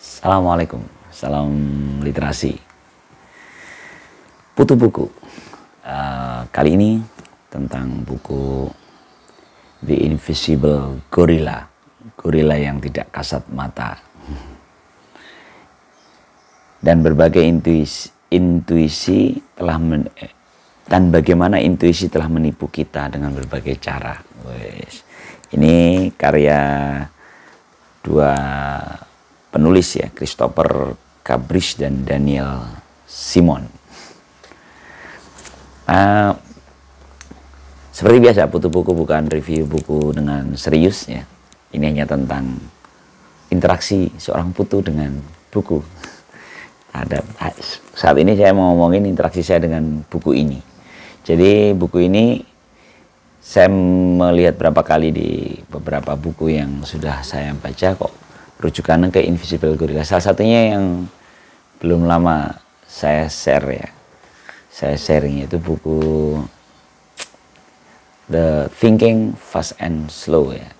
Assalamualaikum, salam literasi. Putu buku. Kali ini tentang buku The Invisible Gorilla, gorila yang tidak kasat mata. Dan berbagai intuisi telah dan bagaimana intuisi telah menipu kita dengan berbagai cara. Ini karya dua penulis ya, Christopher Cabris dan Daniel Simon. Seperti biasa, Putu Buku bukan review buku dengan serius ya. Ini hanya tentang interaksi seorang putu dengan buku. Saat ini saya mau ngomongin interaksi saya dengan buku ini. Jadi buku ini saya melihat berapa kali di beberapa buku yang sudah saya baca kok rujukannya ke Invisible Gorilla. Salah satunya yang belum lama saya share ya. Saya sharing itu buku The Thinking Fast and Slow ya.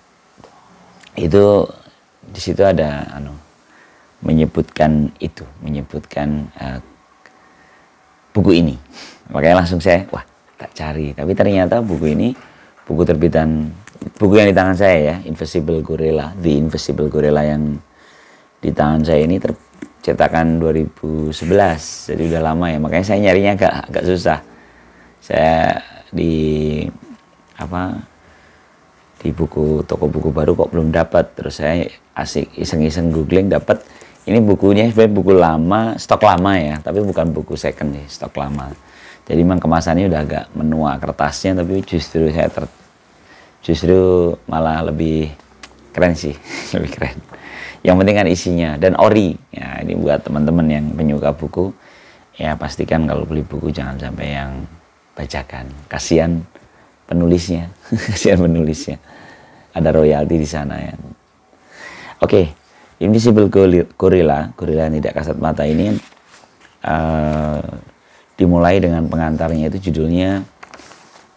Itu di situ ada menyebutkan buku ini. Makanya langsung saya tak cari. Tapi ternyata buku ini buku yang di tangan saya ya, Invisible Gorilla, The Invisible Gorilla yang di tangan saya ini cetakan 2011. Jadi udah lama ya. Makanya saya nyarinya agak susah. Saya di buku toko buku baru kok belum dapat. Terus saya asik iseng-iseng googling, dapat. Ini bukunya sebenarnya buku lama, stok lama ya, tapi bukan buku second nih, stok lama. Jadi memang kemasannya udah agak menua kertasnya, tapi justru malah lebih keren sih, lebih keren. Yang penting kan isinya dan ori. Ya, ini buat teman-teman yang penyuka buku, ya pastikan kalau beli buku jangan sampai yang bajakan. Kasihan penulisnya, kasihan penulisnya. Ada royalti di sana ya. Oke. Invisible Gorilla yang tidak kasat mata ini dimulai dengan pengantarnya, itu judulnya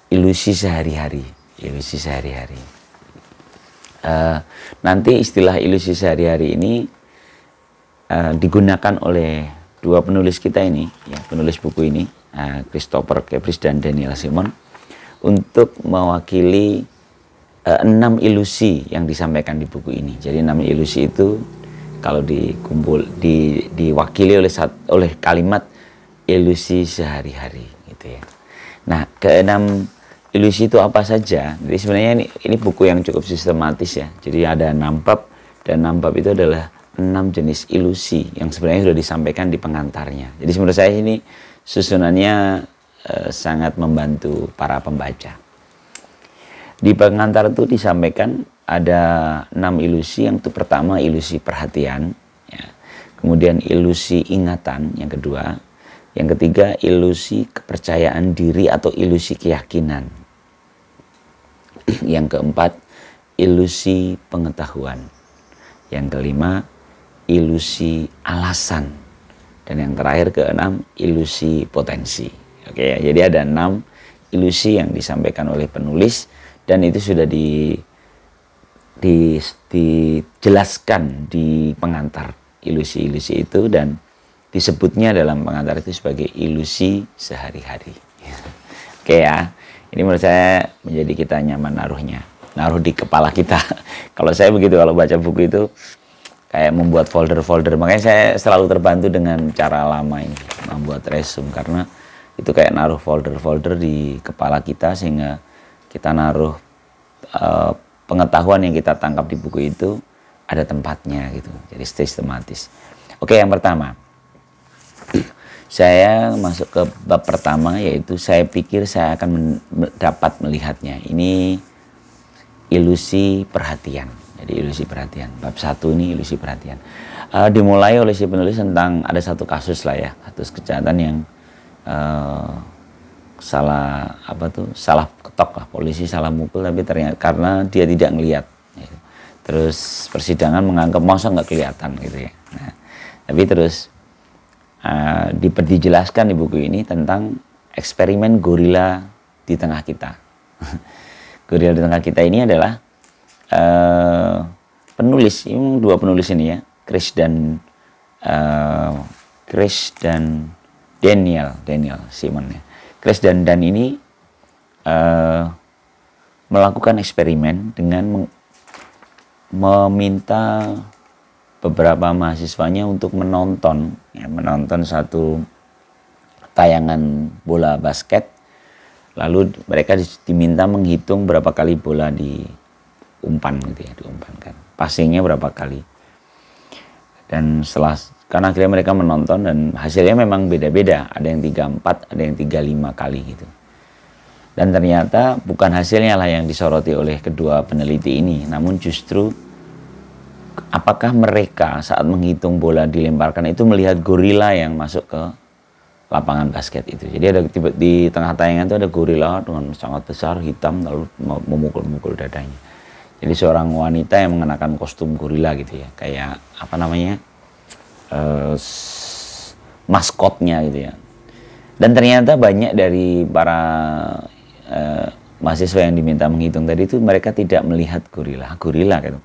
Ilusi Sehari-hari. Ilusi Sehari-hari. Nanti istilah ilusi sehari-hari ini digunakan oleh dua penulis kita ini, ya, penulis buku ini, Christopher Cabris dan Daniel Simon, untuk mewakili 6 ilusi yang disampaikan di buku ini. Jadi 6 ilusi itu kalau diwakili oleh kalimat ilusi sehari-hari gitu ya. Nah, ke-6 ilusi itu apa saja? Jadi sebenarnya ini buku yang cukup sistematis ya. Jadi ada 6 bab, dan 6 bab itu adalah 6 jenis ilusi yang sebenarnya sudah disampaikan di pengantarnya. Jadi menurut saya ini susunannya sangat membantu para pembaca. Di pengantar itu disampaikan ada 6 ilusi. Yang itu pertama ilusi perhatian, ya. Kemudian ilusi ingatan yang kedua, yang ketiga ilusi kepercayaan diri atau ilusi keyakinan, yang keempat ilusi pengetahuan, yang kelima ilusi alasan, dan yang terakhir keenam ilusi potensi. Oke ya, jadi ada 6 ilusi yang disampaikan oleh penulis. Dan itu sudah dijelaskan di pengantar ilusi-ilusi itu, dan disebutnya dalam pengantar itu sebagai ilusi sehari-hari. Oke ya, ini menurut saya menjadi kita nyaman naruh di kepala kita. Kalau saya begitu, kalau baca buku itu kayak membuat folder-folder. Makanya saya selalu terbantu dengan cara lama ini, membuat resume, karena itu kayak naruh folder-folder di kepala kita, sehingga kita naruh pengetahuan yang kita tangkap di buku itu ada tempatnya gitu. Jadi sistematis. Oke, yang pertama, saya masuk ke bab pertama, yaitu saya pikir saya akan dapat melihatnya. Ini ilusi perhatian. Jadi ilusi perhatian. Bab 1 ini ilusi perhatian. Dimulai oleh si penulis tentang ada satu kasus lah ya, kasus kejahatan yang salah ketok lah, polisi salah mukul, tapi ternyata karena dia tidak ngelihat gitu. Terus persidangan menganggap masa nggak kelihatan gitu ya. Nah, tapi terus dijelaskan di buku ini tentang eksperimen gorila di tengah kita. Gorila di tengah kita ini adalah penulis, ini dua penulis ini ya, Chris dan Chris dan Daniel Simon ya. Chris dan Dan ini melakukan eksperimen dengan meminta beberapa mahasiswanya untuk menonton satu tayangan bola basket, lalu mereka diminta menghitung berapa kali bola diumpan gitu ya, diumpankan, passingnya berapa kali. Dan karena akhirnya mereka menonton dan hasilnya memang beda-beda, ada yang 34, ada yang 35 kali gitu. Dan ternyata bukan hasilnya lah yang disoroti oleh kedua peneliti ini, namun justru apakah mereka saat menghitung bola dilemparkan itu melihat gorila yang masuk ke lapangan basket itu. Jadi ada di tengah tayangan itu ada gorila dengan sangat besar, hitam, lalu memukul-mukul dadanya. Jadi seorang wanita yang mengenakan kostum gorila gitu ya, kayak apa namanya, maskotnya gitu ya. Dan ternyata banyak dari para mahasiswa yang diminta menghitung tadi itu mereka tidak melihat gorila gitu.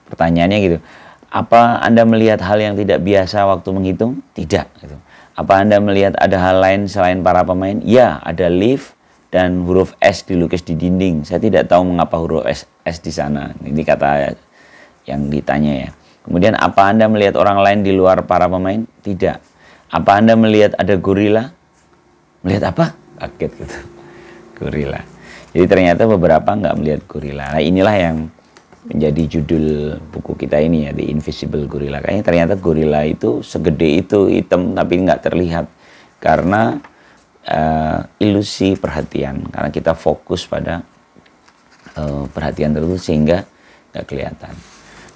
Pertanyaannya gitu, apa Anda melihat hal yang tidak biasa waktu menghitung? Tidak gitu. Apa Anda melihat ada hal lain selain para pemain? Ya, ada lift dan huruf S dilukis di dinding. Saya tidak tahu mengapa huruf S di sana. Ini kata yang ditanya ya. Kemudian apa Anda melihat orang lain di luar para pemain? Tidak. Apa Anda melihat ada gorila? Melihat apa? Kaget gitu. Gorila. Jadi ternyata beberapa nggak melihat gorila. Nah inilah yang menjadi judul buku kita ini ya, The Invisible Gorilla. Kayaknya ternyata gorila itu segede itu, hitam tapi nggak terlihat karena ilusi perhatian. Karena kita fokus pada perhatian tertentu sehingga nggak kelihatan.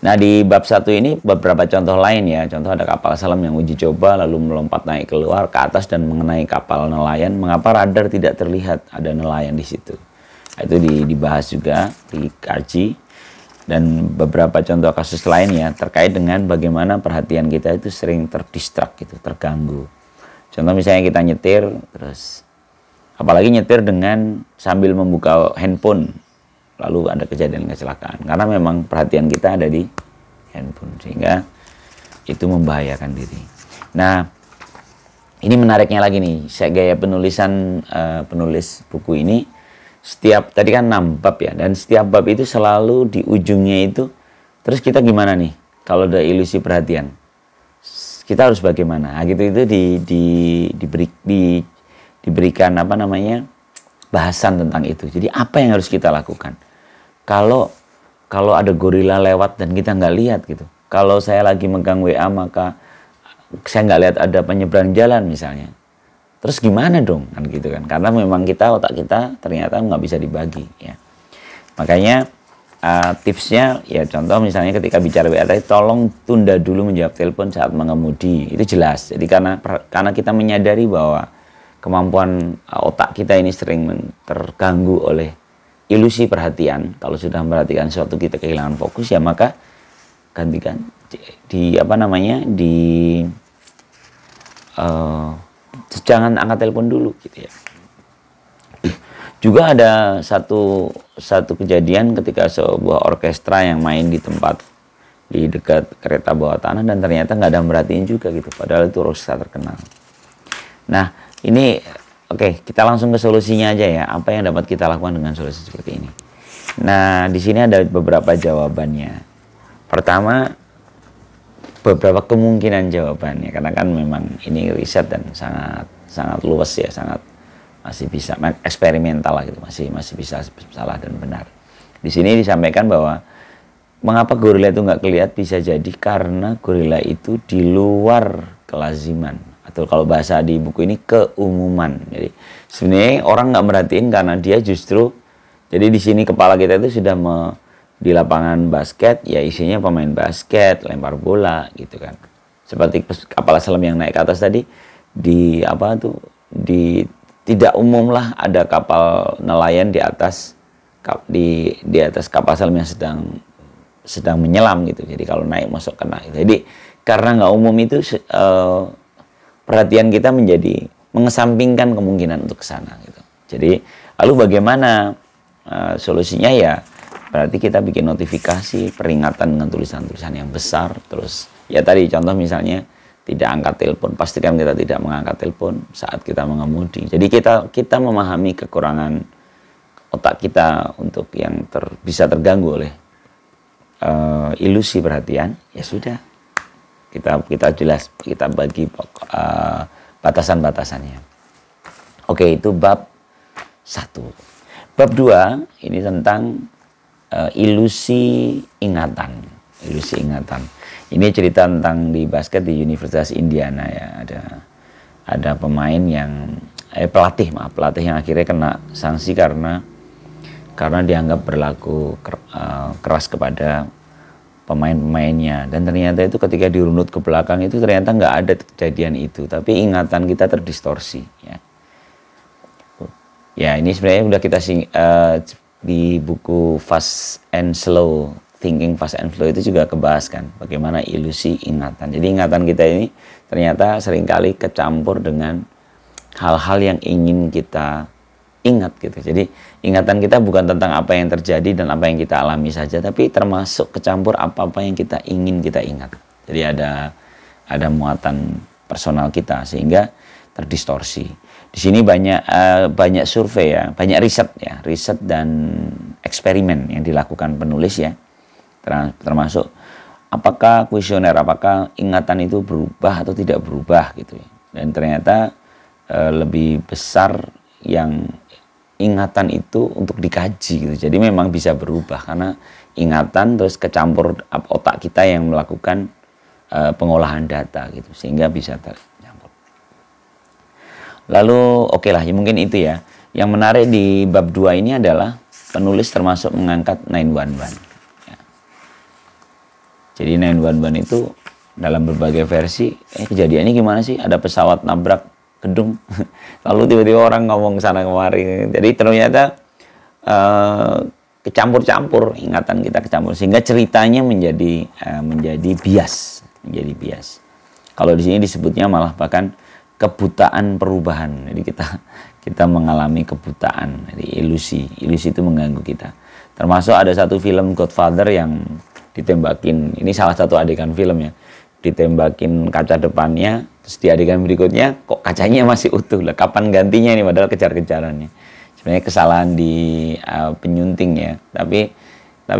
Nah di bab 1 ini beberapa contoh lain ya. Contoh ada kapal selam yang uji coba lalu melompat naik keluar ke atas dan mengenai kapal nelayan. Mengapa radar tidak terlihat ada nelayan di situ? Itu dibahas juga, dikaji. Dan beberapa contoh kasus lain ya terkait dengan bagaimana perhatian kita itu sering terdistrak gitu, terganggu. Contoh misalnya kita nyetir, terus apalagi nyetir dengan sambil membuka handphone, lalu ada kejadian kecelakaan karena memang perhatian kita ada di handphone sehingga itu membahayakan diri. Nah ini menariknya lagi nih, saya gaya penulis buku ini. Setiap tadi kan 6 bab ya, dan setiap bab itu selalu di ujungnya itu terus kita gimana nih kalau ada ilusi perhatian, kita harus bagaimana? Nah, gitu itu diberikan apa namanya bahasan tentang itu. Jadi apa yang harus kita lakukan kalau ada gorila lewat dan kita nggak lihat gitu? Kalau saya lagi megang WA maka saya nggak lihat ada penyeberang jalan misalnya. Terus gimana dong kan gitu kan, karena memang otak kita ternyata nggak bisa dibagi ya. Makanya tipsnya ya contoh misalnya ketika bicara WA tadi, tolong tunda dulu menjawab telepon saat mengemudi, itu jelas. Jadi karena kita menyadari bahwa kemampuan otak kita ini sering terganggu oleh ilusi perhatian. Kalau sudah memperhatikan sesuatu kita kehilangan fokus ya maka gantikan jangan angkat telepon dulu gitu ya. Juga ada satu kejadian ketika sebuah orkestra yang main di dekat kereta bawah tanah dan ternyata nggak ada yang merhatiin juga gitu, padahal itu orkestra terkenal. Nah ini oke, kita langsung ke solusinya aja ya. Apa yang dapat kita lakukan dengan solusi seperti ini? Nah di sini ada beberapa jawabannya. Pertama, beberapa kemungkinan jawabannya, karena kan memang ini riset dan sangat luas ya, masih bisa eksperimental lah gitu, masih bisa salah dan benar. Di sini disampaikan bahwa mengapa gorila itu nggak kelihatan, bisa jadi karena gorila itu di luar kelaziman, atau kalau bahasa di buku ini keumuman. Jadi sebenarnya orang nggak merhatiin karena dia justru, jadi di sini kepala kita itu sudah di lapangan basket ya isinya pemain basket, lempar bola gitu kan. Seperti kapal selam yang naik ke atas tadi, tidak umum lah ada kapal nelayan di atas kapal selam yang sedang menyelam gitu. Jadi kalau naik masuk kena gitu. Jadi karena nggak umum itu perhatian kita menjadi mengesampingkan kemungkinan untuk ke sana gitu. Jadi lalu bagaimana solusinya ya? Berarti kita bikin notifikasi peringatan dengan tulisan-tulisan yang besar. Terus ya tadi contoh misalnya tidak angkat telepon, pastikan kita tidak mengangkat telepon saat kita mengemudi. Jadi kita memahami kekurangan otak kita untuk yang bisa terganggu oleh ilusi perhatian, ya sudah. Kita jelas, kita bagi batasan-batasannya. Oke, itu bab 1. Bab 2 ini tentang ilusi ingatan. Ilusi ingatan. Ini cerita tentang di basket di Universitas Indiana ya. Ada pemain yang pelatih yang akhirnya kena sanksi karena dianggap berlaku keras kepada pemain-pemainnya, dan ternyata itu ketika dirunut ke belakang itu ternyata nggak ada kejadian itu, tapi ingatan kita terdistorsi ya. Ya, ini sebenarnya udah kita di buku Fast and Slow, Thinking Fast and Slow itu juga kebahas kan bagaimana ilusi ingatan. Jadi ingatan kita ini ternyata seringkali kecampur dengan hal-hal yang ingin kita ingat gitu. Jadi ingatan kita bukan tentang apa yang terjadi dan apa yang kita alami saja, tapi termasuk kecampur apa-apa yang kita ingin kita ingat. Jadi ada muatan personal kita sehingga terdistorsi. Di sini banyak survei ya, banyak riset dan eksperimen yang dilakukan penulis ya. Termasuk apakah kuesioner, apakah ingatan itu berubah atau tidak berubah gitu ya. Dan ternyata lebih besar yang ingatan itu untuk dikaji gitu. Jadi memang bisa berubah karena ingatan terus kecampur otak kita yang melakukan pengolahan data gitu, sehingga bisa tercampur. Lalu oke lah, ya mungkin itu ya. Yang menarik di bab 2 ini adalah penulis termasuk mengangkat 911. Ya. Jadi 911 itu dalam berbagai versi, kejadiannya gimana sih? Ada pesawat nabrak gedung, lalu tiba-tiba orang ngomong sana kemari. Jadi ternyata kecampur-campur, ingatan kita kecampur, sehingga ceritanya menjadi bias. Kalau di sini disebutnya malah bahkan kebutaan perubahan. Jadi kita mengalami kebutaan, jadi ilusi itu mengganggu kita. Termasuk ada satu film Godfather yang ditembakin, ini salah satu adegan filmnya, ditembakin kaca depannya, terus di adegan berikutnya kok kacanya masih utuh lah, kapan gantinya nih, padahal kejar-kejarannya. Sebenarnya kesalahan di penyunting ya, tapi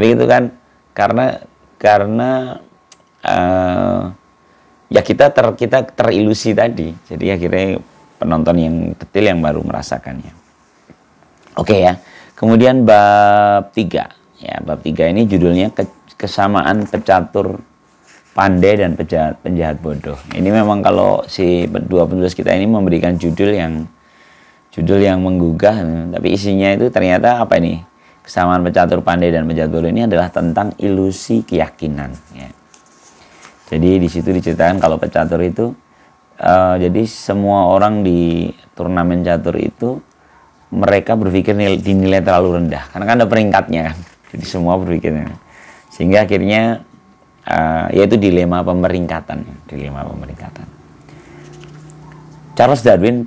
itu kan karena ya kita terilusi tadi, jadi akhirnya penonton yang detail yang baru merasakannya. Oke ya, kemudian bab 3 ya, bab 3 ini judulnya kesamaan pecatur pandai dan penjahat bodoh. Ini memang kalau si dua penulis kita ini memberikan judul yang menggugah, tapi isinya itu ternyata apa ini? Kesamaan pecatur pandai dan penjahat bodoh ini adalah tentang ilusi keyakinan. Ya. Jadi di situ diceritakan kalau pecatur itu, jadi semua orang di turnamen catur itu mereka berpikir dinilai terlalu rendah, karena kan ada peringkatnya kan. Jadi semua berpikirnya, sehingga akhirnya yaitu dilema pemeringkatan. Charles Darwin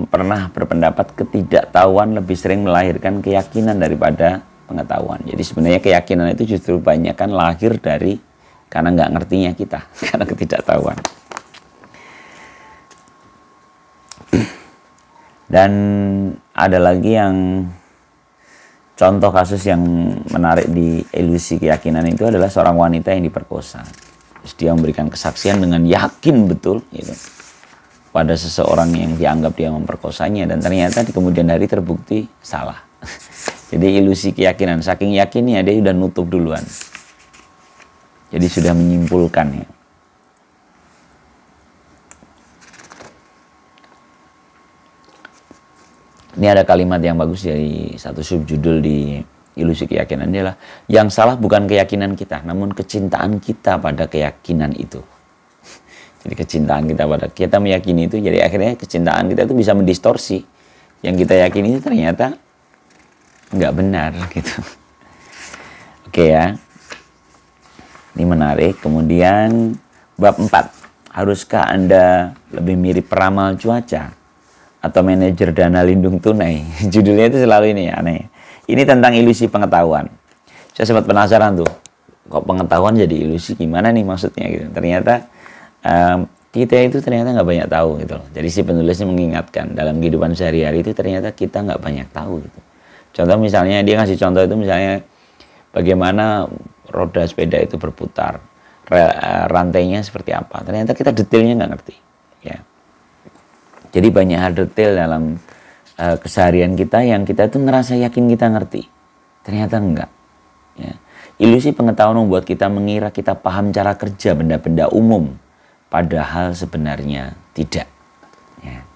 pernah berpendapat ketidaktahuan lebih sering melahirkan keyakinan daripada pengetahuan. Jadi sebenarnya keyakinan itu justru banyak kan lahir karena nggak ngertinya kita, karena ketidaktahuan. Dan ada lagi yang contoh kasus yang menarik di ilusi keyakinan itu adalah seorang wanita yang diperkosa. Terus dia memberikan kesaksian dengan yakin betul gitu, pada seseorang yang dianggap dia memperkosanya, dan ternyata di kemudian hari terbukti salah. Jadi ilusi keyakinan, saking yakinnya dia sudah nutup duluan. Jadi sudah menyimpulkan ya. Ini ada kalimat yang bagus dari satu subjudul di ilusi keyakinan, adalah yang salah bukan keyakinan kita, namun kecintaan kita pada keyakinan itu. Jadi kecintaan kita meyakini itu, jadi akhirnya kecintaan kita itu bisa mendistorsi. Yang kita yakini itu ternyata nggak benar gitu. Oke ya. Ini menarik. Kemudian bab 4. Haruskah Anda lebih mirip peramal cuaca atau manajer dana lindung tunai? Judulnya itu selalu ini ya, aneh. Ini tentang ilusi pengetahuan. Saya sempat penasaran tuh, kok pengetahuan jadi ilusi, gimana nih maksudnya gitu. Ternyata kita itu ternyata nggak banyak tahu gitu loh. Jadi si penulisnya mengingatkan dalam kehidupan sehari-hari itu ternyata kita nggak banyak tahu gitu. Contoh misalnya dia ngasih contoh itu misalnya bagaimana roda sepeda itu berputar, rantainya seperti apa. Ternyata kita detailnya nggak ngerti. Ya. Jadi banyak hal detail dalam keseharian kita yang kita tuh ngerasa yakin kita ngerti. Ternyata enggak. Ya. Ilusi pengetahuan membuat kita mengira kita paham cara kerja benda-benda umum, padahal sebenarnya tidak. Ya.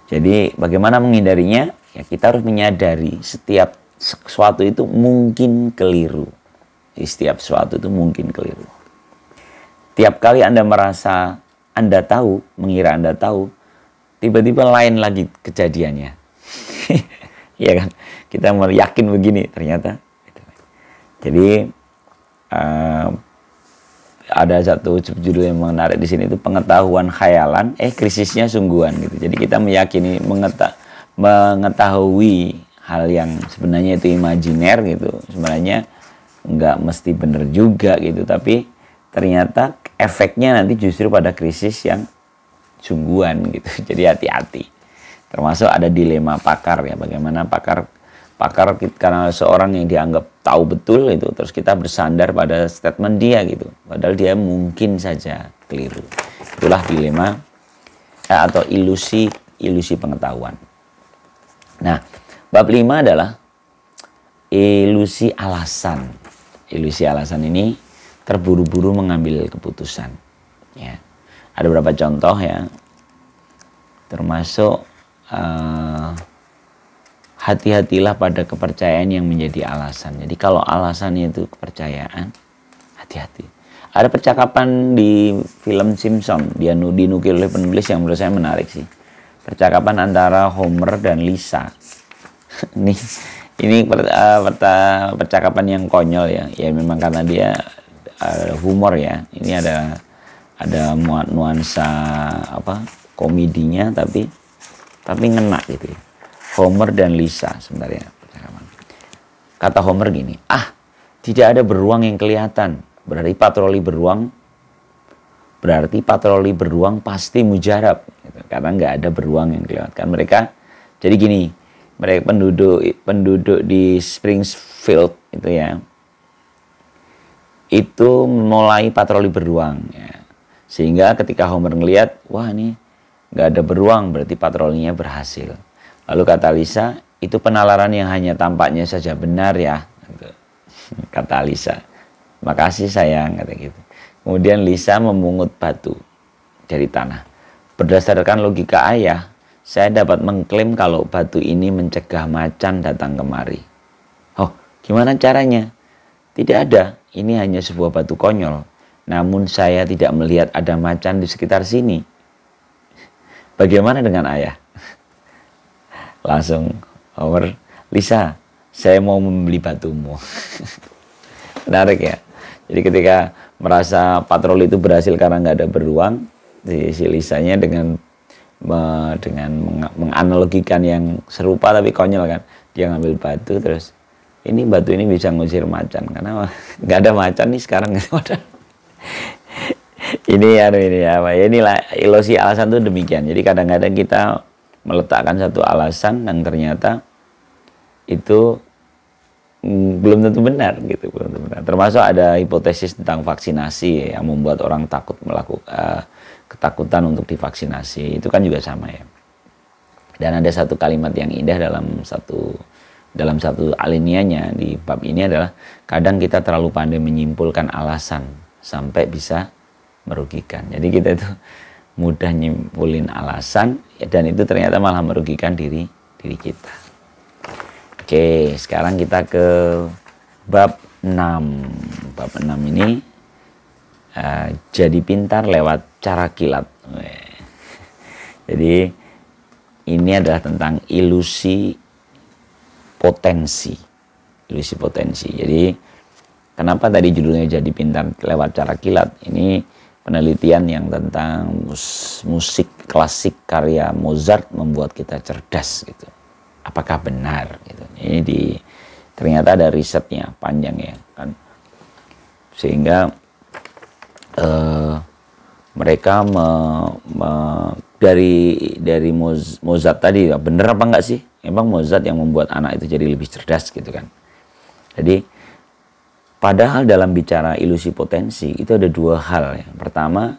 Jadi bagaimana menghindarinya? Ya, kita harus menyadari setiap sesuatu itu mungkin keliru. Setiap sesuatu itu mungkin keliru. Tiap kali Anda merasa Anda tahu, mengira Anda tahu, tiba-tiba lain lagi kejadiannya. Iya kan? Kita yakin begini, ternyata. Jadi ada satu judul yang menarik di sini itu pengetahuan khayalan, krisisnya sungguhan gitu. Jadi kita meyakini mengetahui hal yang sebenarnya itu imajiner gitu, sebenarnya nggak mesti benar juga gitu, tapi ternyata efeknya nanti justru pada krisis yang sungguhan gitu. Jadi hati-hati. Termasuk ada dilema pakar ya, bagaimana pakar karena seorang yang dianggap tahu betul itu, terus kita bersandar pada statement dia gitu, padahal dia mungkin saja keliru. Itulah dilema atau ilusi pengetahuan. Nah, bab 5 adalah ilusi alasan. Ilusi alasan ini terburu-buru mengambil keputusan. Ya, ada beberapa contoh ya, termasuk hati-hatilah pada kepercayaan yang menjadi alasan. Jadi kalau alasannya itu kepercayaan, hati-hati. Ada percakapan di film Simpson, dia dinukil oleh penulis yang menurut saya menarik sih. Percakapan antara Homer dan Lisa. ini percakapan yang konyol ya. Ya memang karena dia humor ya. Ini ada nuansa komedinya tapi ngena gitu ya. Homer dan Lisa sebenarnya. Kata Homer gini, tidak ada beruang yang kelihatan. Berarti patroli beruang pasti mujarab. Gitu. Karena nggak ada beruang yang kelihatan. Jadi gini, mereka penduduk di Springfield itu ya, itu mulai patroli beruang. Ya. Sehingga ketika Homer ngelihat, wah ini nggak ada beruang, berarti patrolinya berhasil. Lalu kata Lisa, itu penalaran yang hanya tampaknya saja benar ya. Kata Lisa, makasih sayang, kata gitu. Kemudian Lisa memungut batu dari tanah. Berdasarkan logika ayah, saya dapat mengklaim kalau batu ini mencegah macan datang kemari. Oh, gimana caranya? Tidak ada, ini hanya sebuah batu konyol. Namun saya tidak melihat ada macan di sekitar sini. Bagaimana dengan ayah? Langsung Homer, Lisa, saya mau membeli batumu. Menarik ya. Jadi ketika merasa patroli itu berhasil karena nggak ada beruang, si Lisanya dengan menganalogikan yang serupa tapi konyol kan, dia ngambil batu, terus batu ini bisa ngusir macan karena nggak ada macan nih sekarang. Inilah ilusi alasan itu demikian. Jadi kadang-kadang kita meletakkan satu alasan yang ternyata itu belum tentu benar gitu, belum tentu benar. Termasuk ada hipotesis tentang vaksinasi yang membuat orang takut melakukan ketakutan untuk divaksinasi, itu kan juga sama ya. Dan ada satu kalimat yang indah dalam satu alinianya di bab ini adalah, kadang kita terlalu pandai menyimpulkan alasan sampai bisa merugikan. Jadi kita itu mudah nyimpulin alasan dan itu ternyata malah merugikan diri kita. Oke, sekarang kita ke bab 6. Bab 6 ini jadi pintar lewat cara kilat. Jadi ini adalah tentang ilusi potensi. Ilusi potensi. Jadi kenapa tadi judulnya jadi pintar lewat cara kilat? Ini penelitian yang tentang musik klasik karya Mozart membuat kita cerdas gitu. Apakah benar gitu. Ini ternyata ada risetnya panjang ya kan. Sehingga mereka dari Mozart tadi, bener apa enggak sih? Emang Mozart yang membuat anak itu jadi lebih cerdas gitu kan? Jadi padahal dalam bicara ilusi potensi itu ada dua hal. Yang pertama,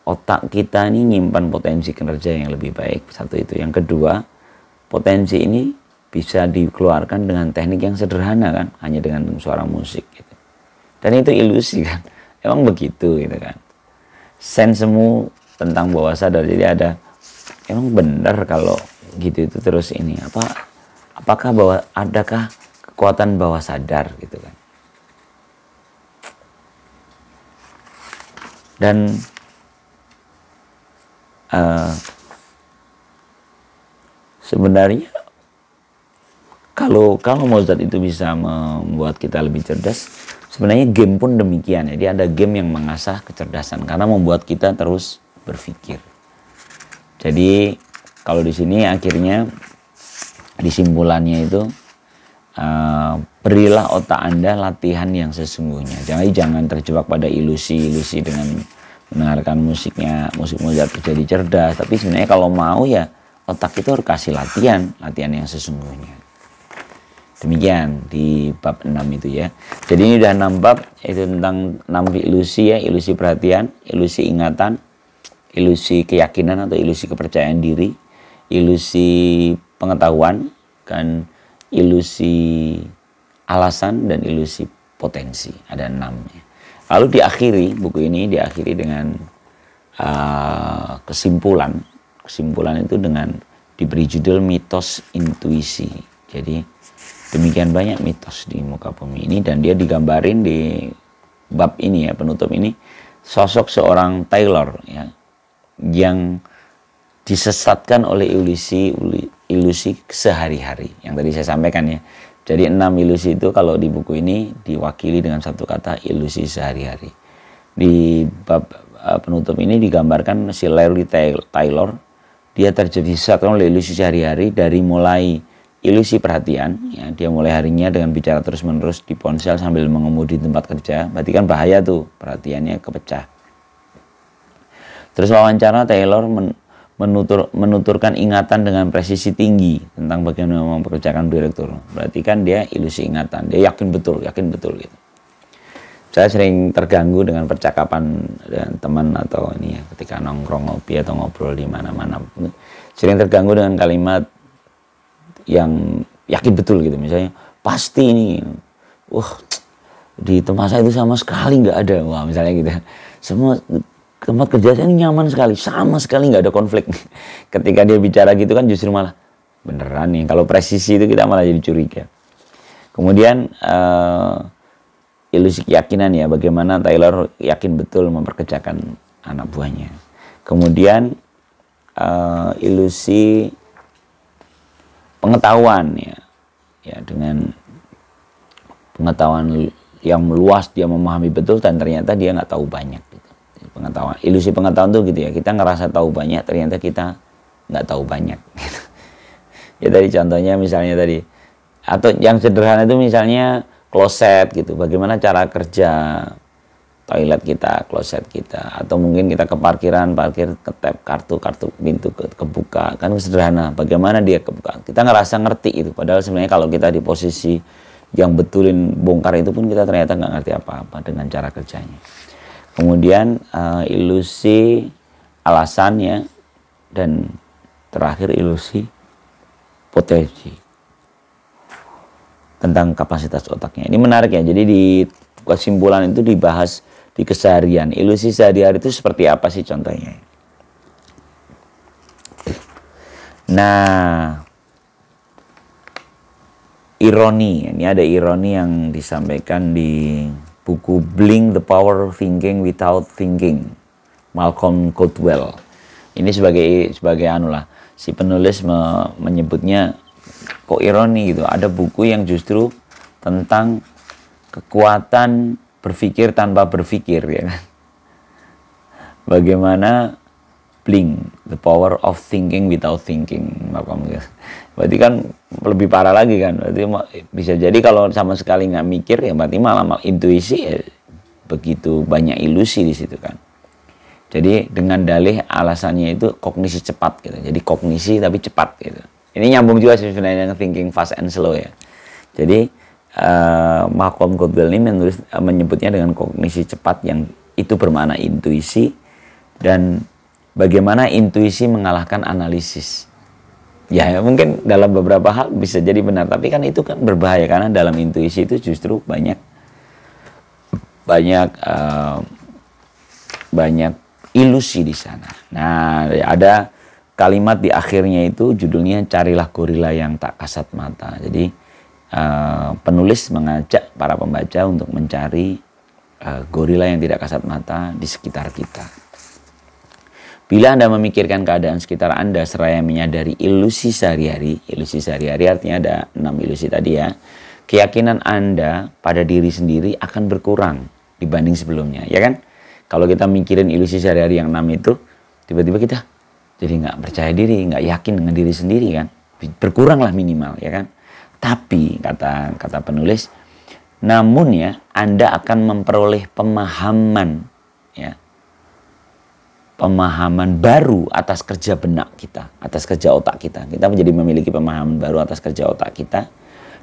otak kita ini nyimpan potensi kinerja yang lebih baik. Satu itu. Yang kedua, potensi ini bisa dikeluarkan dengan teknik yang sederhana kan, hanya dengan suara musik gitu. Dan itu ilusi kan. Emang begitu gitu kan. Sensemu tentang bawah sadar. Jadi ada, emang benar kalau gitu itu terus ini apakah adakah kekuatan bawah sadar gitu kan. Dan sebenarnya kalau Mozart itu bisa membuat kita lebih cerdas, sebenarnya game pun demikian ya. Dia ada game yang mengasah kecerdasan karena membuat kita terus berpikir. Jadi kalau di sini akhirnya disimpulannya itu berilah otak Anda latihan yang sesungguhnya. Jangan terjebak pada ilusi-ilusi dengan mendengarkan musik Mozart jadi cerdas. Tapi sebenarnya kalau mau ya otak itu harus kasih latihan yang sesungguhnya. Demikian di bab 6 itu ya. Jadi ini udah 6 bab, itu tentang 6 ilusi ya, ilusi perhatian, ilusi ingatan, ilusi keyakinan atau ilusi kepercayaan diri, ilusi pengetahuan, kan ilusi alasan dan ilusi potensi. Ada 6 ya. Lalu buku ini diakhiri dengan kesimpulan. Kesimpulan itu dengan diberi judul mitos intuisi. Jadi demikian banyak mitos di muka bumi ini, dan dia digambarin di bab ini ya, penutup ini, sosok seorang Taylor ya, yang disesatkan oleh ilusi sehari-hari yang tadi saya sampaikan ya. Jadi 6 ilusi itu kalau di buku ini diwakili dengan satu kata, ilusi sehari-hari. Di bab penutup ini digambarkan si Larry Taylor, dia disesatkan oleh ilusi sehari-hari dari mulai ilusi perhatian ya, dia mulai harinya dengan bicara terus-menerus di ponsel sambil mengemudi tempat kerja. Berarti kan bahaya tuh, perhatiannya kepecah. Terus wawancara, Taylor menuturkan ingatan dengan presisi tinggi tentang bagaimana mempekerjakan direktur. Berarti kan dia ilusi ingatan, dia yakin betul gitu. Saya sering terganggu dengan percakapan dengan teman atau ini ya, ketika nongkrong ngopi atau ngobrol di mana-mana, sering terganggu dengan kalimat yang yakin betul gitu. Misalnya, pasti ini, di tempat saya itu sama sekali nggak ada, misalnya gitu. Semua tempat kerja saya ini nyaman sekali, sama sekali nggak ada konflik. Ketika dia bicara gitu kan justru malah beneran nih. Kalau presisi itu kita malah jadi curiga. Kemudian ilusi keyakinan ya, bagaimana Taylor yakin betul memperkerjakan anak buahnya. Kemudian ilusi pengetahuan ya, dengan pengetahuan yang luas dia memahami betul dan ternyata dia nggak tahu banyak gitu. Pengetahuan, ilusi pengetahuan tuh gitu ya, kita ngerasa tahu banyak ternyata kita nggak tahu banyak gitu. Ya tadi contohnya misalnya tadi, atau yang sederhana itu misalnya kloset gitu, bagaimana cara kerja toilet kita, kloset kita, atau mungkin kita ke parkiran, parkir ke tap kartu pintu kebuka, kan sederhana. Bagaimana dia kebuka? Kita ngerasa ngerti itu, padahal sebenarnya kalau kita di posisi yang betulin bongkar itu pun kita ternyata nggak ngerti apa-apa dengan cara kerjanya. Kemudian ilusi alasannya, dan terakhir ilusi potensi tentang kapasitas otaknya. Ini menarik ya. Jadi di kesimpulan itu dibahas di keseharian. Ilusi sehari-hari itu seperti apa sih contohnya? Nah, ironi. Ini ada ironi yang disampaikan di buku Blink the Power of Thinking Without Thinking, Malcolm Gladwell. Ini sebagai anulah, si penulis menyebutnya kok ironi gitu. Ada buku yang justru tentang kekuatan berpikir tanpa berpikir ya kan. Bagaimana Blink the Power of Thinking Without Thinking. Berarti kan lebih parah lagi kan. Berarti bisa jadi kalau sama sekali nggak mikir ya berarti malah intuisi ya begitu banyak ilusi di situ kan. Jadi dengan dalih alasannya itu kognisi cepat gitu. Jadi kognisi tapi cepat gitu. Ini nyambung juga sebenarnya dengan thinking fast and slow ya. Jadi Malcolm Gladwell ini menyebutnya dengan kognisi cepat yang itu bermakna intuisi, dan bagaimana intuisi mengalahkan analisis. Ya mungkin dalam beberapa hal bisa jadi benar, tapi kan itu kan berbahaya karena dalam intuisi itu justru banyak ilusi di sana. Nah, ada kalimat di akhirnya itu judulnya carilah gorila yang tak kasat mata. Jadi penulis mengajak para pembaca untuk mencari gorila yang tidak kasat mata di sekitar kita. Bila Anda memikirkan keadaan sekitar Anda seraya menyadari ilusi sehari-hari artinya ada 6 ilusi tadi ya, keyakinan Anda pada diri sendiri akan berkurang dibanding sebelumnya, ya kan? Kalau kita mikirin ilusi sehari-hari yang 6 itu, tiba-tiba kita jadi nggak percaya diri, nggak yakin dengan diri sendiri kan, berkurang lah minimal, ya kan? Tapi kata penulis, namun ya Anda akan memperoleh pemahaman, ya, pemahaman baru atas kerja benak kita, atas kerja otak kita. Kita menjadi memiliki pemahaman baru atas kerja otak kita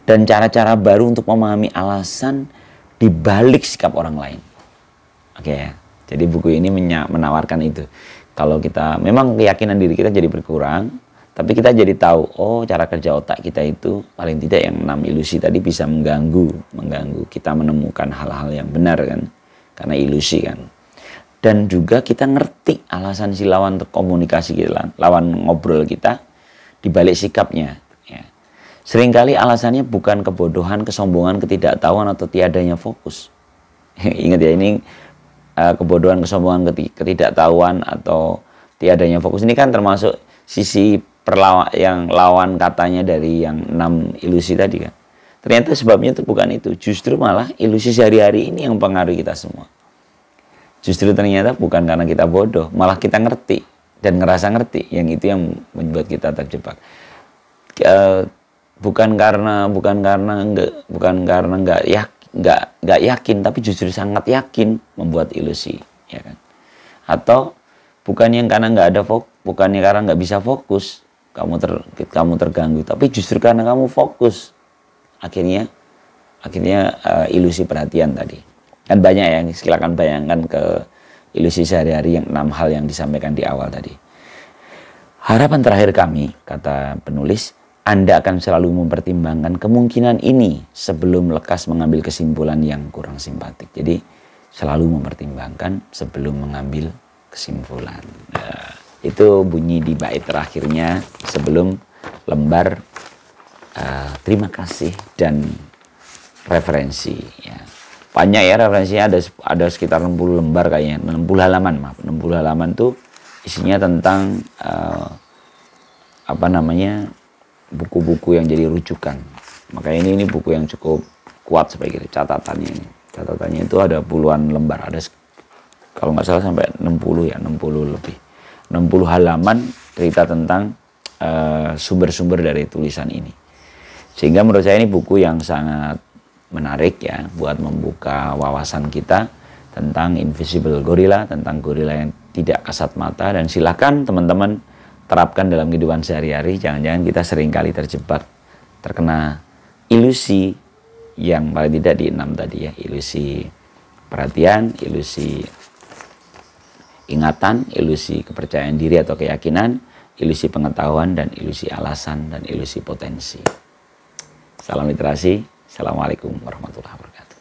dan cara-cara baru untuk memahami alasan di balik sikap orang lain. Oke ya. Jadi buku ini menawarkan itu. Kalau kita memang keyakinan diri kita jadi berkurang, tapi kita jadi tahu, oh cara kerja otak kita itu paling tidak yang 6 ilusi tadi bisa mengganggu kita menemukan hal-hal yang benar kan, karena ilusi kan. Dan juga kita ngerti alasan si lawan komunikasi kita, lawan ngobrol kita di balik sikapnya. Ya. Seringkali alasannya bukan kebodohan, kesombongan, ketidaktahuan atau tiadanya fokus. Ingat ya, ini kebodohan, kesombongan, ketidaktahuan atau tiadanya fokus ini kan termasuk sisi yang lawan katanya dari yang 6 ilusi tadi kan. Ternyata sebabnya itu bukan itu, justru malah ilusi sehari-hari ini yang mempengaruhi kita semua. Justru ternyata bukan karena kita bodoh, malah kita ngerti dan ngerasa ngerti, yang itu yang membuat kita terjebak. Bukan karena nggak yakin, tapi justru sangat yakin membuat ilusi, ya kan? Atau bukannya karena nggak ada bukannya karena nggak bisa fokus kamu terganggu, tapi justru karena kamu fokus akhirnya ilusi perhatian tadi. Kan banyak ya, silakan bayangkan ke ilusi sehari-hari yang 6 hal yang disampaikan di awal tadi. Harapan terakhir kami, kata penulis, Anda akan selalu mempertimbangkan kemungkinan ini sebelum lekas mengambil kesimpulan yang kurang simpatik. Jadi selalu mempertimbangkan sebelum mengambil kesimpulan. Nah, itu bunyi di bait terakhirnya sebelum lembar terima kasih dan referensi. Ya. Banyak ya referensinya, ada sekitar 60 lembar kayaknya, 60 halaman maaf. 60 halaman tuh isinya tentang buku-buku yang jadi rujukan. Makanya ini buku yang cukup kuat sebagai catatannya ini. Catatannya itu ada puluhan lembar, ada kalau nggak salah sampai 60 ya, 60 lebih. 60 halaman cerita tentang sumber-sumber dari tulisan ini. Sehingga menurut saya ini buku yang sangat menarik ya buat membuka wawasan kita tentang invisible gorilla, tentang gorila yang tidak kasat mata, dan silakan teman-teman terapkan dalam kehidupan sehari-hari. Jangan-jangan kita seringkali terjebak, terkena ilusi yang paling tidak di 6 tadi ya, ilusi perhatian, ilusi ingatan, ilusi kepercayaan diri atau keyakinan, ilusi pengetahuan, dan ilusi alasan, dan ilusi potensi. Salam literasi. Assalamualaikum warahmatullahi wabarakatuh.